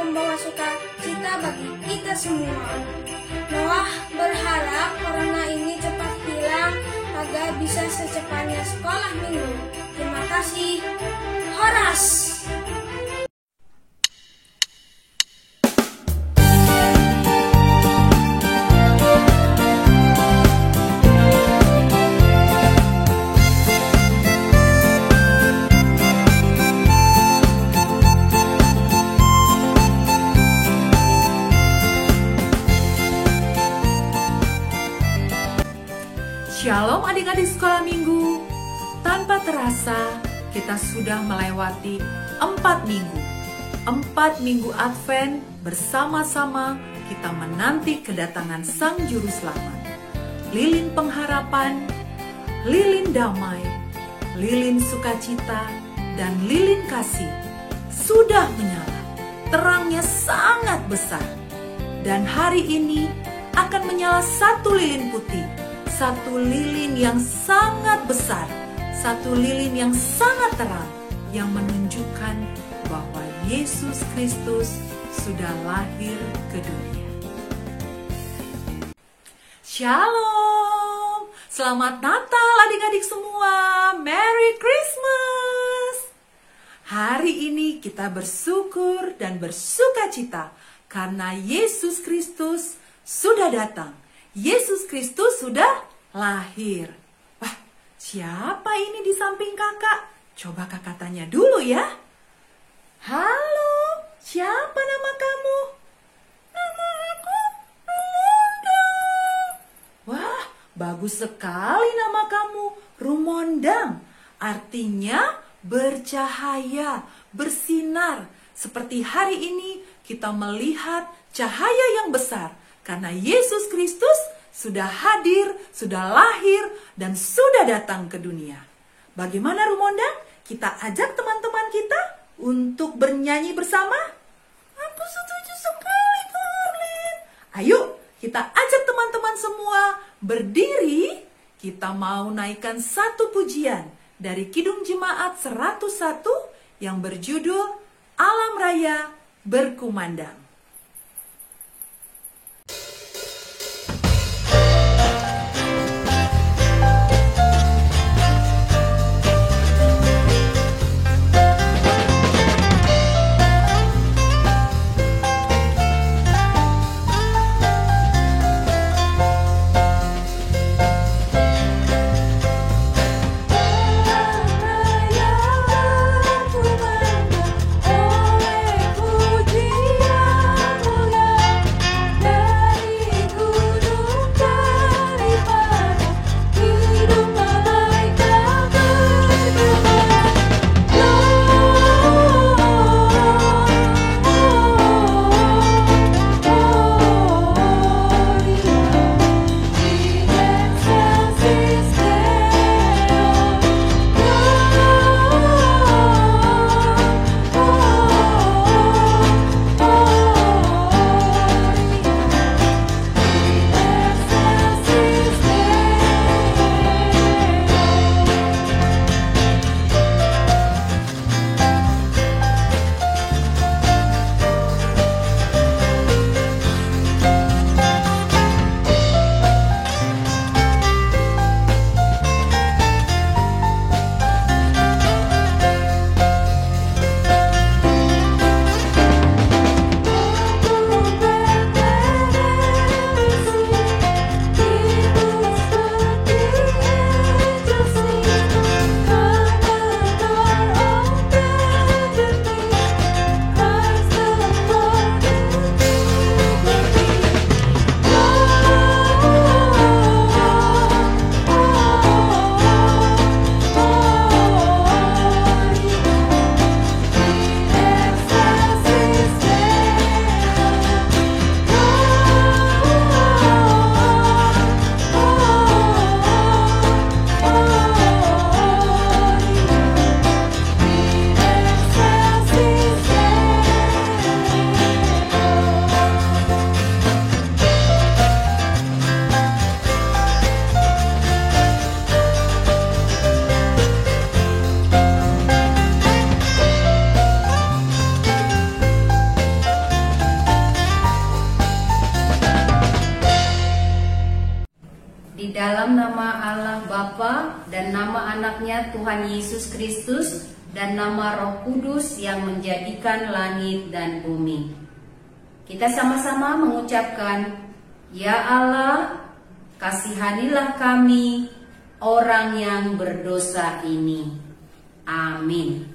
membawa sukacita bagi kita semua. Noah berharap corona ini cepat hilang agar bisa secepatnya sekolah minggu. Terima kasih. Horas. Shalom adik-adik sekolah minggu. Tanpa terasa kita sudah melewati 4 minggu. 4 minggu Advent bersama-sama kita menanti kedatangan Sang Juru Selamat. Lilin pengharapan, lilin damai, lilin sukacita, dan lilin kasih sudah menyala. Terangnya sangat besar. Dan hari ini akan menyala satu lilin putih. Satu lilin yang sangat besar, satu lilin yang sangat terang, yang menunjukkan bahwa Yesus Kristus sudah lahir ke dunia. Shalom, selamat Natal adik-adik semua, Merry Christmas. Hari ini kita bersyukur dan bersukacita karena Yesus Kristus sudah datang. Yesus Kristus sudah lahir. Wah, siapa ini di samping kakak? Coba kakak tanya dulu ya. Halo, siapa nama kamu? Nama aku Rumondang. Wah, bagus sekali nama kamu, Rumondang. Artinya bercahaya, bersinar. Seperti hari ini kita melihat cahaya yang besar. Karena Yesus Kristus sudah hadir, sudah lahir, dan sudah datang ke dunia. Bagaimana Rumondang? Kita ajak teman-teman kita untuk bernyanyi bersama? Aku setuju sekali, Kak Arlin. Ayo, kita ajak teman-teman semua berdiri. Kita mau naikkan satu pujian dari Kidung Jemaat 101 yang berjudul Alam Raya Berkumandang. Oleh pujian Bapa dan nama anaknya Tuhan Yesus Kristus dan nama Roh Kudus yang menjadikan langit dan bumi. Kita sama-sama mengucapkan, Ya Allah, kasihanilah kami, orang yang berdosa ini. Amin.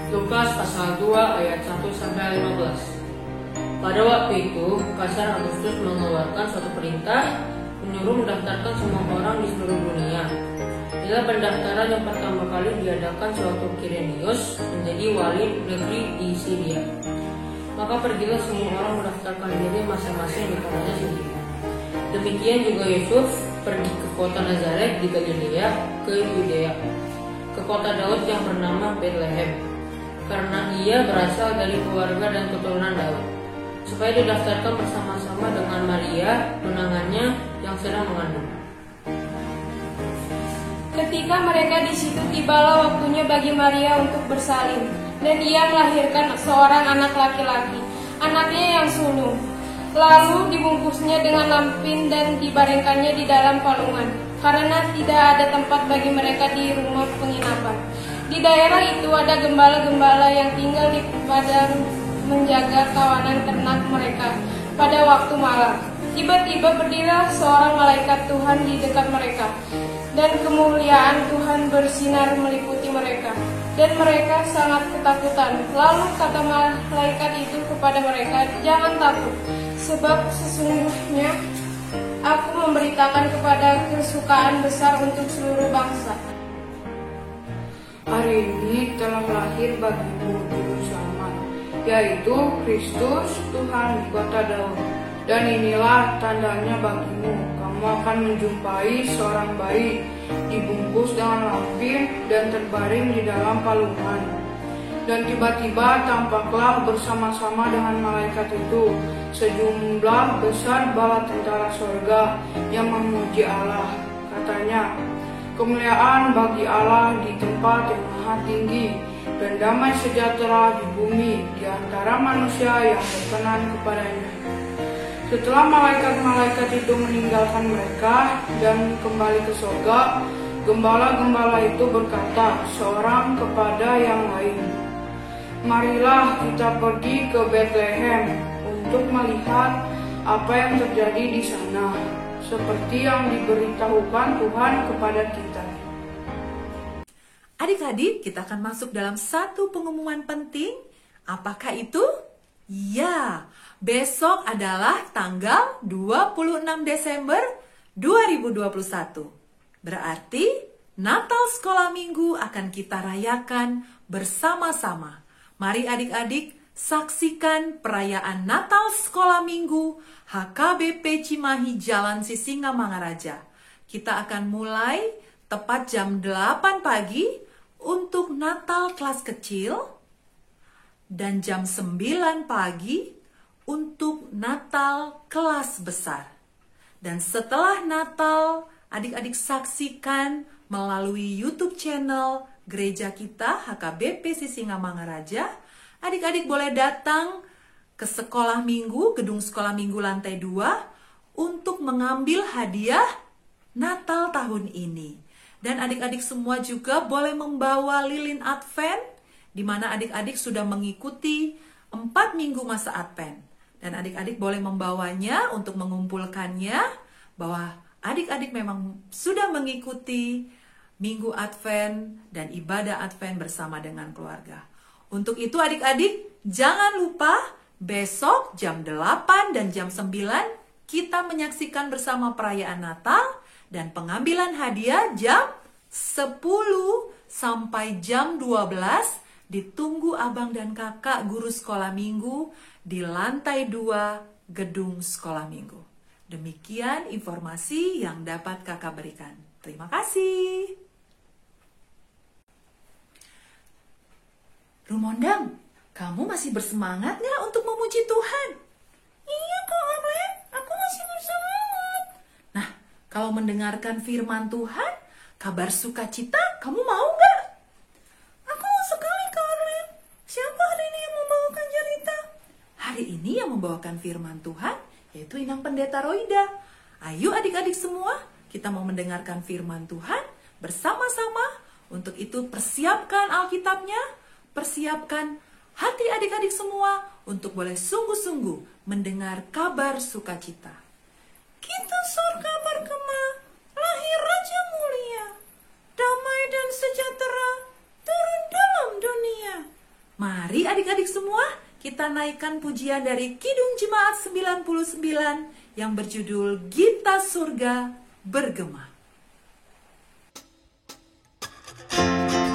Lukas pasal 2 ayat 1-15. Pada waktu itu, Kaisar Agustus mengeluarkan suatu perintah menyuruh mendaftarkan semua orang di seluruh dunia. Bila pendaftaran yang pertama kali diadakan suatu Kirenius menjadi wali negeri di Syria. Maka pergilah semua orang mendaftarkan diri masing-masing di kotanya sendiri. Demikian juga Yusuf pergi ke kota Nazaret di Galilea ke Yudea, ke kota Daud yang bernama Bethlehem, karena ia berasal dari keluarga dan keturunan Daud, supaya didaftarkan bersama-sama dengan Maria, tunangannya yang sedang mengandung. Ketika mereka di situ, tibalah waktunya bagi Maria untuk bersalin, dan ia melahirkan seorang anak laki-laki, anaknya yang sulung. Lalu dibungkusnya dengan lampin dan dibaringkannya di dalam palungan, karena tidak ada tempat bagi mereka di rumah penginapan. Di daerah itu ada gembala-gembala yang tinggal di padang menjaga kawanan ternak mereka pada waktu malam. Tiba-tiba berdirilah seorang malaikat Tuhan di dekat mereka, dan kemuliaan Tuhan bersinar meliputi mereka, dan mereka sangat ketakutan. Lalu kata malaikat itu kepada mereka, "Jangan takut, sebab sesungguhnya aku memberitakan kepada kesukaan besar untuk seluruh bangsa. Hari ini telah lahir bagimu juru selamat, yaitu Kristus Tuhan di kota Daud. Dan inilah tandanya bagimu, kamu akan menjumpai seorang bayi dibungkus dengan lampin dan terbaring di dalam palungan. Dan tiba-tiba tampaklah bersama-sama dengan malaikat itu sejumlah besar bala tentara sorga yang memuji Allah. Katanya, kemuliaan bagi Allah di tempat yang maha tinggi, dan damai sejahtera di bumi di antara manusia yang berkenan kepadanya. Setelah malaikat-malaikat itu meninggalkan mereka dan kembali ke sorga, gembala-gembala itu berkata seorang kepada yang lain, "Marilah kita pergi ke Betlehem untuk melihat apa yang terjadi di sana, seperti yang diberitahukan Tuhan kepada kita." Adik-adik, kita akan masuk dalam satu pengumuman penting. Apakah itu? Ya, besok adalah tanggal 26 Desember 2021. Berarti Natal Sekolah Minggu akan kita rayakan bersama-sama. Mari adik-adik saksikan perayaan Natal Sekolah Minggu HKBP Cimahi Jalan Sisingamangaraja. Kita akan mulai tepat jam 8 pagi untuk Natal kelas kecil dan jam 9 pagi untuk Natal kelas besar. Dan setelah Natal, adik-adik saksikan melalui YouTube channel gereja kita HKBP Sisingamangaraja. Adik-adik boleh datang ke sekolah minggu, gedung sekolah minggu lantai 2 untuk mengambil hadiah Natal tahun ini. Dan adik-adik semua juga boleh membawa lilin Advent, di mana adik-adik sudah mengikuti 4 minggu masa Advent. Dan adik-adik boleh membawanya untuk mengumpulkannya, bahwa adik-adik memang sudah mengikuti Minggu Advent dan ibadah Advent bersama dengan keluarga. Untuk itu adik-adik, jangan lupa besok jam 8 dan jam 9 kita menyaksikan bersama perayaan Natal dan pengambilan hadiah jam 10 sampai jam 12. Ditunggu abang dan kakak guru sekolah minggu di lantai 2 gedung sekolah minggu. Demikian informasi yang dapat kakak berikan. Terima kasih. Rumondang, kamu masih bersemangat nggak untuk memuji Tuhan? Iya Kak Arlen, aku masih bersemangat. Nah, kalau mendengarkan firman Tuhan, kabar sukacita, kamu mau nggak? Aku mau sekali Kak Arlen. Siapa hari ini yang membawakan cerita? Hari ini yang membawakan firman Tuhan yaitu Inang Pendeta Roida. Ayo adik-adik semua, kita mau mendengarkan firman Tuhan bersama-sama. Untuk itu persiapkan Alkitabnya, persiapkan hati adik-adik semua untuk boleh sungguh-sungguh mendengar kabar sukacita. Kita surga bergema, lahir Raja mulia, damai dan sejahtera turun dalam dunia. Mari adik-adik semua, kita naikkan pujian dari Kidung Jemaat 99 yang berjudul Gita Surga Bergema. Dalam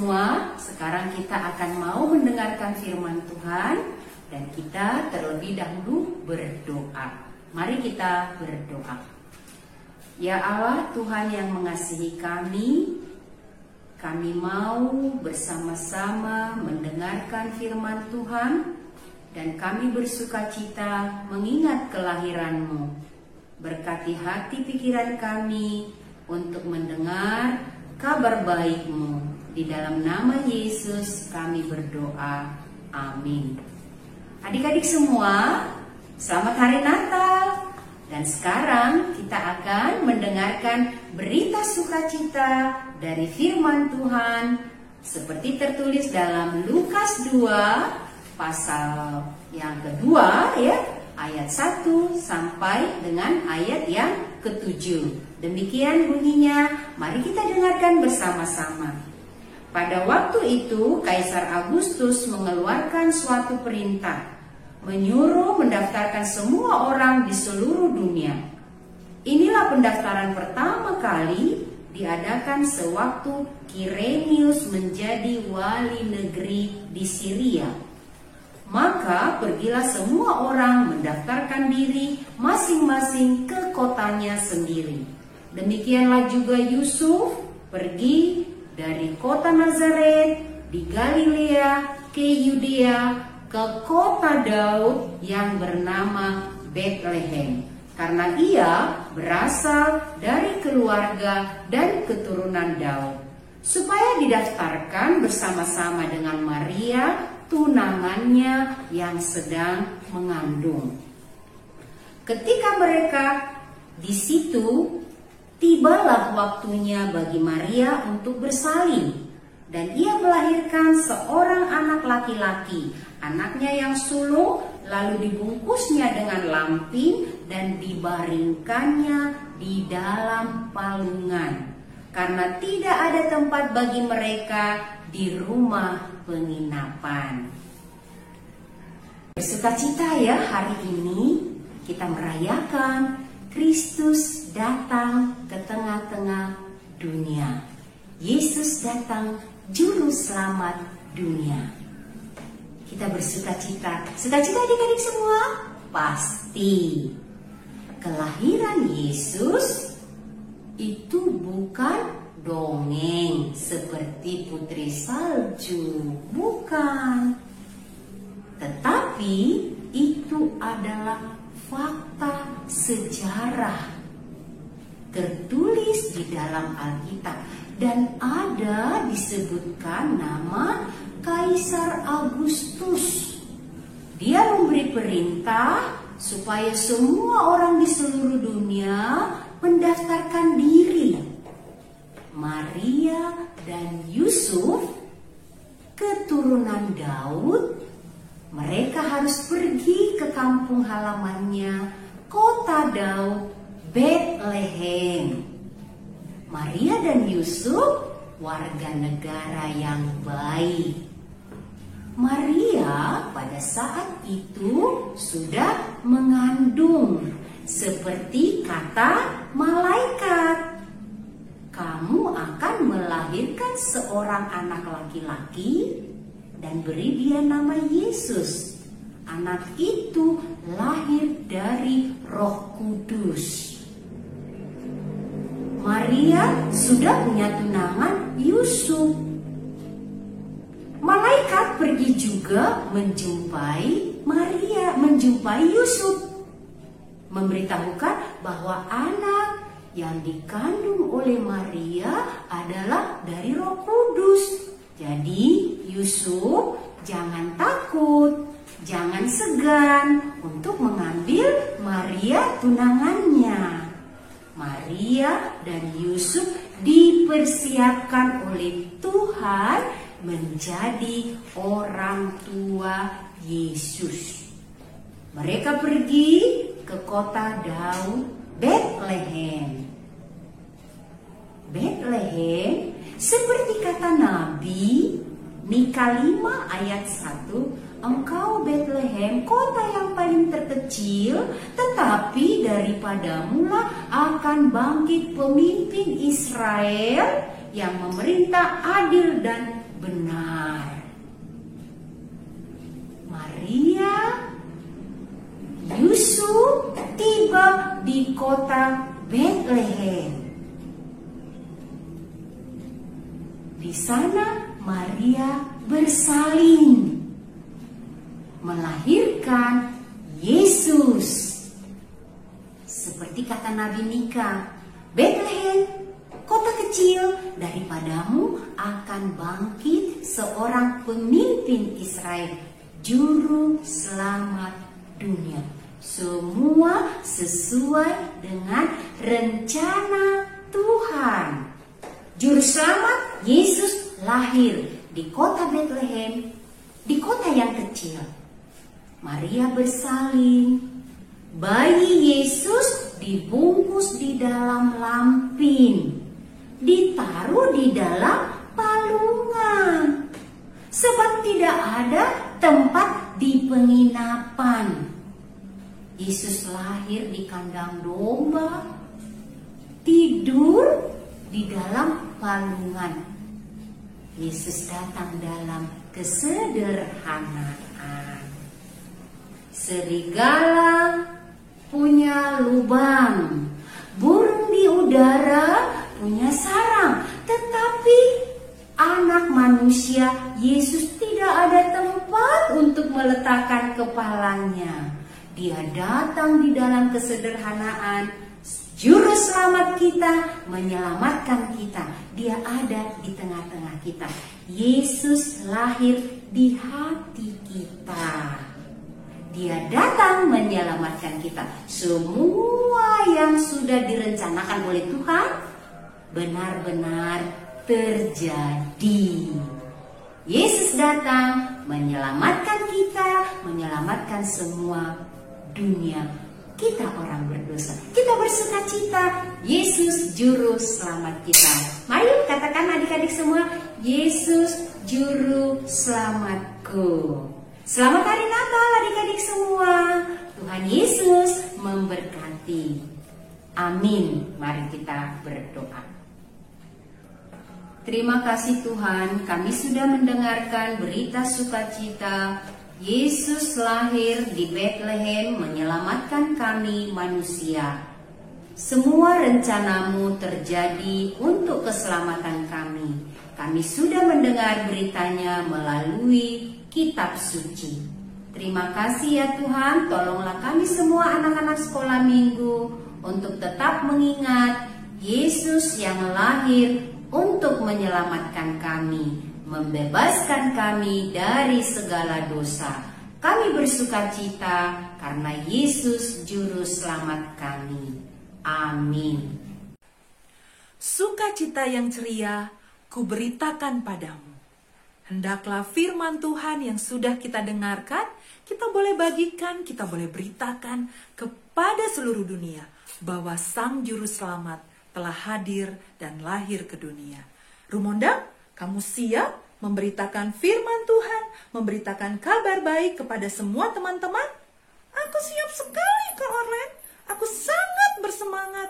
semua, sekarang kita akan mau mendengarkan firman Tuhan dan kita terlebih dahulu berdoa. Mari kita berdoa. Ya Allah, Tuhan yang mengasihi kami mau bersama-sama mendengarkan firman Tuhan dan kami bersukacita mengingat kelahiran-Mu. Berkati hati pikiran kami untuk mendengar kabar baik-Mu. Di dalam nama Yesus kami berdoa. Amin. Adik-adik semua, selamat hari Natal. Dan sekarang kita akan mendengarkan berita sukacita dari firman Tuhan seperti tertulis dalam Lukas 2 pasal yang kedua ya, ayat 1 sampai dengan ayat yang ke-7. Demikian bunyinya, mari kita dengarkan bersama-sama. Pada waktu itu Kaisar Agustus mengeluarkan suatu perintah menyuruh mendaftarkan semua orang di seluruh dunia. Inilah pendaftaran pertama kali diadakan sewaktu Kirenius menjadi wali negeri di Syria. Maka pergilah semua orang mendaftarkan diri masing-masing ke kotanya sendiri. Demikianlah juga Yusuf pergi dari kota Nazaret di Galilea ke Yudea, ke kota Daud yang bernama Betlehem, karena ia berasal dari keluarga dan keturunan Daud, supaya didaftarkan bersama-sama dengan Maria, tunangannya yang sedang mengandung. Ketika mereka di situ, tibalah waktunya bagi Maria untuk bersalin, dan ia melahirkan seorang anak laki-laki. Anaknya yang sulung lalu dibungkusnya dengan lampin dan dibaringkannya di dalam palungan, karena tidak ada tempat bagi mereka di rumah penginapan. Bersukacita ya, hari ini kita merayakan Kristus datang ke tengah-tengah dunia. Yesus datang, juru selamat dunia. Kita bersukacita. Sukacita adik-adik semua? Pasti. Kelahiran Yesus itu bukan dongeng seperti putri salju, bukan. Tetapi itu adalah fakta sejarah tertulis di dalam Alkitab, dan ada disebutkan nama Kaisar Agustus. Dia memberi perintah supaya semua orang di seluruh dunia mendaftarkan diri. Maria dan Yusuf, keturunan Daud, mereka harus pergi ke kampung halamannya, kota Daud, Betlehem. Maria dan Yusuf warga negara yang baik. Maria pada saat itu sudah mengandung, seperti kata malaikat. Kamu akan melahirkan seorang anak laki-laki dan beri dia nama Yesus. Anak itu lahir dari Roh Kudus. Maria sudah punya tunangan Yusuf. Malaikat pergi juga menjumpai Maria, menjumpai Yusuf, memberitahukan bahwa anak yang dikandung oleh Maria adalah dari Roh Kudus. Jadi Yusuf jangan takut, jangan segan untuk mengambil Maria tunangannya. Maria dan Yusuf dipersiapkan oleh Tuhan menjadi orang tua Yesus. Mereka pergi ke kota Daud, Betlehem. Betlehem seperti kata Nabi Mika 5 ayat 1, engkau Betlehem, kota yang paling terkecil, tetapi daripadamulah akan bangkit pemimpin Israel yang memerintah adil dan benar. Maria, Yusuf tiba di kota Betlehem. Di sana Maria bersalin melahirkan Yesus. Seperti kata Nabi Mika, Betlehem, kota kecil, daripadamu akan bangkit seorang pemimpin Israel, juru selamat dunia. Semua sesuai dengan rencana Tuhan. Juru selamat Yesus lahir di kota Betlehem, di kota yang kecil. Maria bersalin. Bayi Yesus dibungkus di dalam lampin, ditaruh di dalam palungan, sebab tidak ada tempat di penginapan. Yesus lahir di kandang domba, tidur di dalam palungan. Yesus datang dalam kesederhanaan. Serigala punya lubang, burung di udara punya sarang, tetapi anak manusia Yesus tidak ada tempat untuk meletakkan kepalanya. Dia datang di dalam kesederhanaan. Juru selamat kita, menyelamatkan kita. Dia ada di tengah-tengah kita. Yesus lahir di hati kita. Dia datang menyelamatkan kita. Semua yang sudah direncanakan oleh Tuhan benar-benar terjadi. Yesus datang menyelamatkan kita, menyelamatkan semua dunia. Kita orang berdosa, kita bersukacita. Yesus juru selamat kita. Mari katakan adik-adik semua, Yesus juru selamatku. Selamat hari Natal adik-adik semua. Tuhan Yesus memberkati. Amin. Mari kita berdoa. Terima kasih Tuhan, kami sudah mendengarkan berita sukacita. Yesus lahir di Betlehem menyelamatkan kami manusia. Semua rencanamu terjadi untuk keselamatan kami. Kami sudah mendengar beritanya melalui kitab suci. Terima kasih ya Tuhan, tolonglah kami semua anak-anak sekolah minggu untuk tetap mengingat Yesus yang lahir untuk menyelamatkan kami, membebaskan kami dari segala dosa. Kami bersukacita karena Yesus juru selamat kami. Amin. Sukacita yang ceria kuberitakan padamu. Hendaklah firman Tuhan yang sudah kita dengarkan, kita boleh bagikan, kita boleh beritakan kepada seluruh dunia bahwa Sang Juru Selamat telah hadir dan lahir ke dunia. Rumondang, kamu siap memberitakan firman Tuhan, memberitakan kabar baik kepada semua teman-teman? Aku siap sekali, Kak Orlen. Aku sangat bersemangat.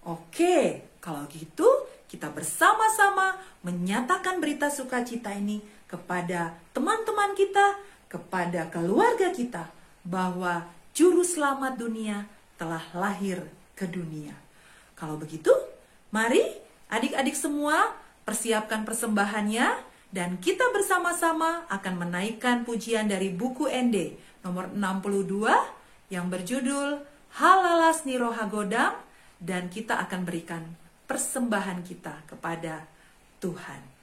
Oke, kalau gitu kita bersama-sama menyatakan berita sukacita ini kepada teman-teman kita, kepada keluarga kita, bahwa Juru Selamat dunia telah lahir ke dunia. Kalau begitu, mari adik-adik semua persiapkan persembahannya, dan kita bersama-sama akan menaikkan pujian dari buku ND nomor 62 yang berjudul Halalas Niro Hagodam, dan kita akan berikan persembahan kita kepada Tuhan.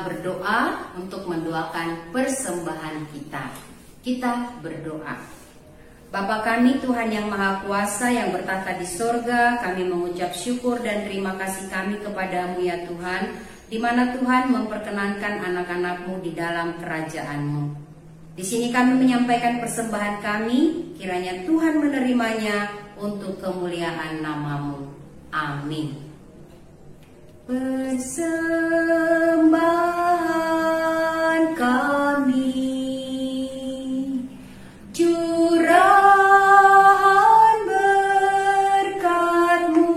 berdoa untuk mendoakan persembahan kita. Kita berdoa. Bapa kami Tuhan yang Maha Kuasa yang bertata di sorga, kami mengucap syukur dan terima kasih kami kepadamu ya Tuhan, di mana Tuhan memperkenankan anak-anak-Mu di dalam kerajaan-Mu. Di sini kami menyampaikan persembahan kami, kiranya Tuhan menerimanya untuk kemuliaan nama-Mu. Amin. Persembahan kami, curahan berkat-Mu,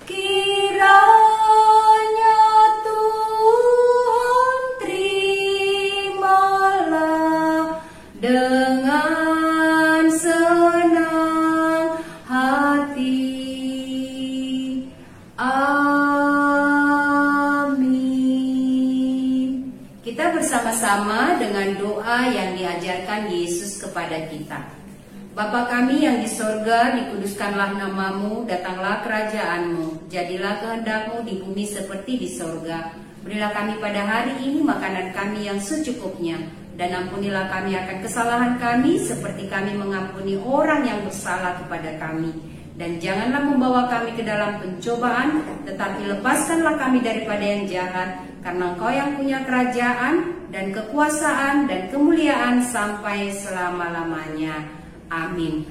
kiranya Tuhan terimalah dengan senang hati. Amin. Kita bersama-sama dengan doa yang diajarkan Yesus kepada kita. Bapa kami yang di sorga, dikuduskanlah nama-Mu, datanglah kerajaan-Mu, jadilah kehendak-Mu di bumi seperti di sorga. Berilah kami pada hari ini makanan kami yang secukupnya, dan ampunilah kami akan kesalahan kami seperti kami mengampuni orang yang bersalah kepada kami. Dan janganlah membawa kami ke dalam pencobaan, tetapi lepaskanlah kami daripada yang jahat, karena Engkau yang punya kerajaan dan kekuasaan dan kemuliaan sampai selama-lamanya. Amin.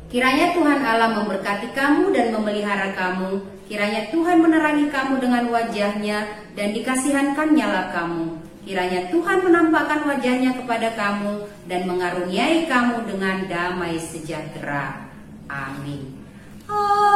Kiranya Tuhan Allah memberkati kamu dan memelihara kamu. Kiranya Tuhan menerangi kamu dengan wajah-Nya dan dikasihankan-Nya kamu. Kiranya Tuhan menampakkan wajah-Nya kepada kamu dan mengaruniai kamu dengan damai sejahtera. Amin. Amin.